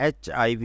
HIV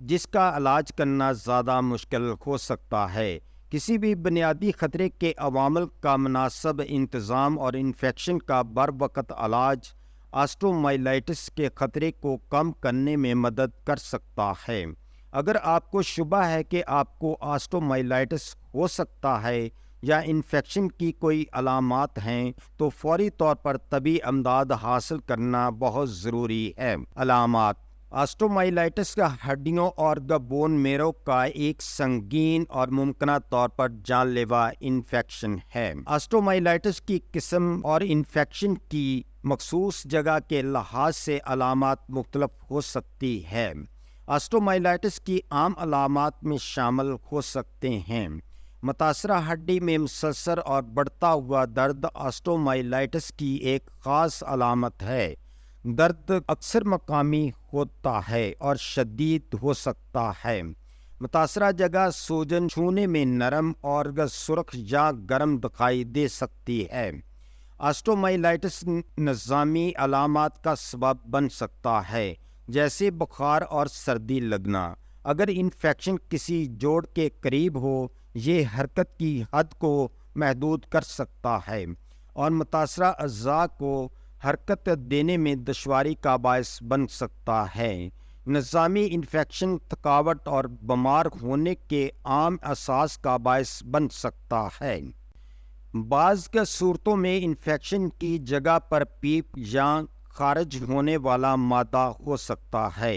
جس کا علاج کرنا زیادہ مشکل ہو سکتا ہے۔ کسی بھی بنیادی خطرے کے عوامل کا مناسب انتظام اور انفیکشن کا بروقت علاج آسٹومائلائٹس کے خطرے کو کم کرنے میں مدد کر سکتا ہے۔ اگر آپ کو شبہ ہے کہ آپ کو آسٹومائلائٹس ہو سکتا ہے یا انفیکشن کی کوئی علامات ہیں تو فوری طور پر طبی امداد حاصل کرنا بہت ضروری ہے۔ علامات: آسٹومائلائٹس کا ہڈیوں اور بون میرو کا ایک سنگین اور ممکنہ طور پر جان لیوا انفیکشن ہے۔ آسٹومائلائٹس کی قسم اور انفیکشن کی مخصوص جگہ کے لحاظ سے علامات مختلف ہو سکتی ہے۔ آسٹومائلائٹس کی عام علامات میں شامل ہو سکتے ہیں: متاثرہ ہڈی میں مسلسل اور بڑھتا ہوا درد آسٹومائلائٹس کی ایک خاص علامت ہے۔ درد اکثر مقامی ہوتا ہے اور شدید ہو سکتا ہے۔ متاثرہ جگہ سوجن، چھونے میں نرم اور سرخ یا گرم دکھائی دے سکتی ہے۔ آسٹومائلائٹس نظامی علامات کا سبب بن سکتا ہے، جیسے بخار اور سردی لگنا۔ اگر انفیکشن کسی جوڑ کے قریب ہو، یہ حرکت کی حد کو محدود کر سکتا ہے اور متاثرہ اعضاء کو حرکت دینے میں دشواری کا باعث بن سکتا ہے۔ نظامی انفیکشن تھکاوٹ اور بیمار ہونے کے عام احساس کا باعث بن سکتا ہے۔ بعض صورتوں میں انفیکشن کی جگہ پر پیپ یا خارج ہونے والا مادہ ہو سکتا ہے،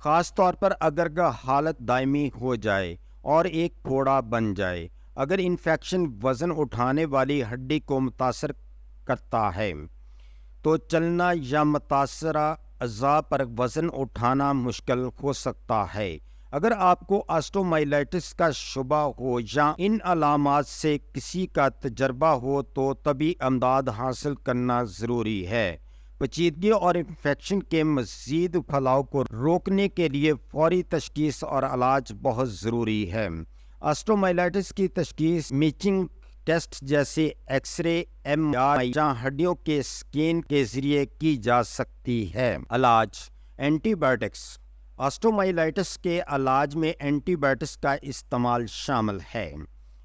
خاص طور پر اگر حالت دائمی ہو جائے اور ایک پھوڑا بن جائے۔ اگر انفیکشن وزن اٹھانے والی ہڈی کو متاثر کرتا ہے تو چلنا یا متاثرہ اعضاء پر وزن اٹھانا مشکل ہو سکتا ہے۔ اگر آپ کو آسٹومائلائٹس کا شبہ ہو یا ان علامات سے کسی کا تجربہ ہو تو طبی امداد حاصل کرنا ضروری ہے۔ پیچیدگی اور انفیکشن کے مزید پھیلاؤ کو روکنے کے لیے فوری تشخیص اور علاج بہت ضروری ہے۔ آسٹومائلائٹس کی تشخیص میچنگ ٹیسٹ جیسے ایکس رے، ایم آر آئی یا ہڈیوں کے اسکین کے ذریعے کی جا سکتی ہے۔ علاج: اینٹی بائیوٹکس۔ آسٹومائلائٹس کے علاج میں اینٹی بائیوٹکس کا استعمال شامل ہے۔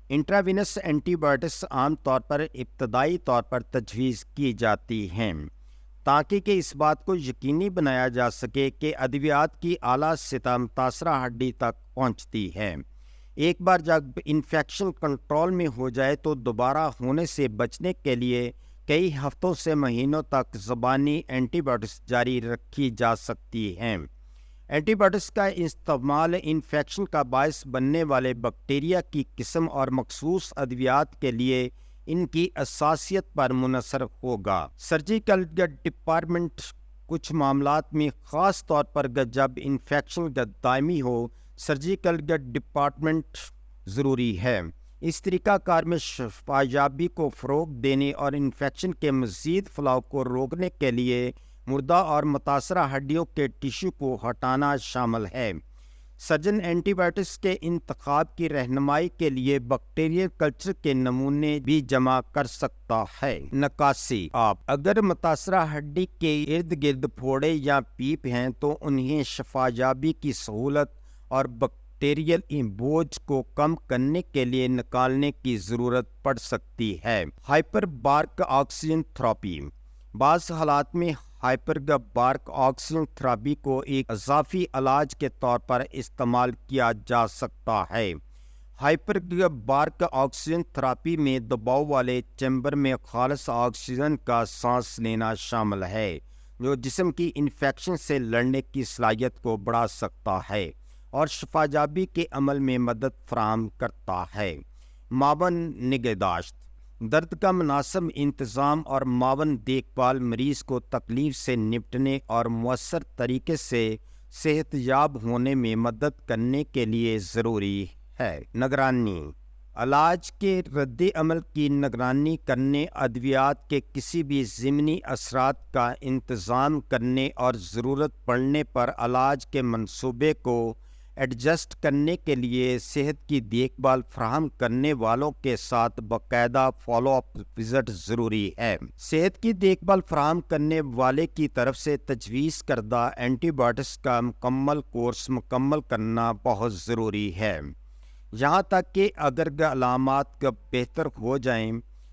انٹراوینس اینٹی بائیوٹکس عام طور پر ابتدائی طور پر تجویز کی جاتی ہیں تاکہ کہ اس بات کو یقینی بنایا جا سکے کہ ادویات کی اعلیٰ سطح متاثرہ ہڈی تک پہنچتی ہے۔ ایک بار جب انفیکشن کنٹرول میں ہو جائے تو دوبارہ ہونے سے بچنے کے لیے کئی ہفتوں سے مہینوں تک زبانی اینٹی بائیوٹکس جاری رکھی جا سکتی ہیں۔ اینٹی بائیوٹکس کا استعمال انفیکشن کا باعث بننے والے بیکٹیریا کی قسم اور مخصوص ادویات کے لیے ان کی حساسیت پر منحصر ہوگا۔ سرجیکل ڈپارٹمنٹ کچھ معاملات میں، خاص طور پر جب انفیکشن دائمی ہو، سرجیکل ڈپارٹمنٹ ضروری ہے۔ اس طریقہ کار میں شفا یابی کو فروغ دینے اور انفیکشن کے مزید پھیلاؤ کو روکنے کے لیے مردہ اور متاثرہ ہڈیوں کے ٹشو کو ہٹانا شامل ہے۔ سرجن اینٹی بائیوٹکس کے انتخاب کی رہنمائی کے لیے بیکٹیریل کلچر کے نمونے بھی جمع کر سکتا ہے۔ نکاسی: اگر متاثرہ ہڈی کے ارد گرد پھوڑے یا پیپ ہیں تو انہیں شفا یابی کی سہولت اور بیکٹیریل بوجھ کو کم کرنے کے لیے نکالنے کی ضرورت پڑ سکتی ہے۔ ہائپر بارک آکسیجن تھراپی: بعض حالات میں ہائپر بارک آکسیجن تھراپی کو ایک اضافی علاج کے طور پر استعمال کیا جا سکتا ہے۔ ہائپر بارک آکسیجن تھراپی میں دباؤ والے چیمبر میں خالص آکسیجن کا سانس لینا شامل ہے، جو جسم کی انفیکشن سے لڑنے کی صلاحیت کو بڑھا سکتا ہے اور شفا یابی کے عمل میں مدد فراہم کرتا ہے۔ معاون نگہداشت: درد کا مناسب انتظام اور معاون دیکھ بھال مریض کو تکلیف سے نمٹنے اور مؤثر طریقے سے صحت یاب ہونے میں مدد کرنے کے لیے ضروری ہے۔ نگرانی: علاج کے رد عمل کی نگرانی کرنے، ادویات کے کسی بھی ضمنی اثرات کا انتظام کرنے اور ضرورت پڑنے پر علاج کے منصوبے کو ایڈجسٹ کرنے کے لیے صحت کی دیکھ بھال فراہم کرنے والوں کے ساتھ باقاعدہ فالو اپ وزٹ ضروری ہے۔ صحت کی دیکھ بھال فراہم کرنے والے کی طرف سے تجویز کردہ اینٹی بائیوٹکس کا مکمل کورس مکمل کرنا بہت ضروری ہے، یہاں تک کہ اگر علامات بہتر ہو جائیں۔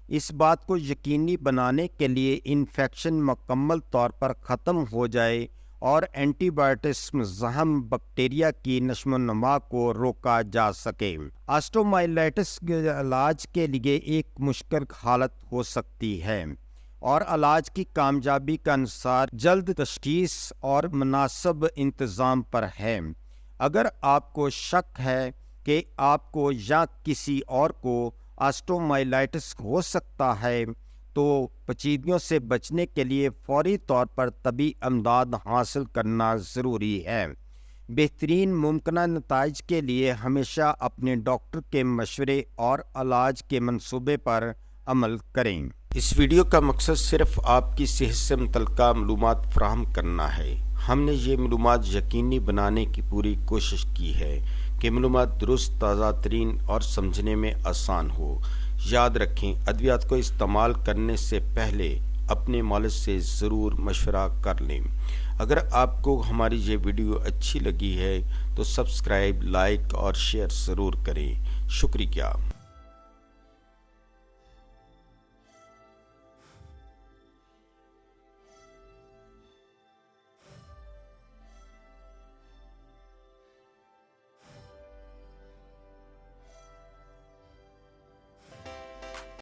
اس بات کو یقینی بنانے کے لیے انفیکشن مکمل طور پر ختم ہو جائے اور اینٹی بائیوٹکس مزاحم بیکٹیریا کی نشو و نما کو روکا جا سکے۔ آسٹومائلائٹس کے علاج کے لیے ایک مشکل حالت ہو سکتی ہے اور علاج کی کامیابی کا انحصار جلد تشخیص اور مناسب انتظام پر ہے۔ اگر آپ کو شک ہے کہ آپ کو یا کسی اور کو آسٹومائلائٹس ہو سکتا ہے تو پیچیدگیوں سے بچنے کے لیے فوری طور پر طبی امداد حاصل کرنا ضروری ہے۔ بہترین ممکنہ نتائج کے لیے ہمیشہ اپنے ڈاکٹر کے مشورے اور علاج کے منصوبے پر عمل کریں۔ اس ویڈیو کا مقصد صرف آپ کی صحت سے متعلقہ معلومات فراہم کرنا ہے۔ ہم نے یہ معلومات یقینی بنانے کی پوری کوشش کی ہے کہ معلومات درست، تازہ ترین اور سمجھنے میں آسان ہو۔ یاد رکھیں، ادویات کو استعمال کرنے سے پہلے اپنے مالج سے ضرور مشورہ کر لیں۔ اگر آپ کو ہماری یہ ویڈیو اچھی لگی ہے تو سبسکرائب، لائک اور شیئر ضرور کریں۔ شکریہ۔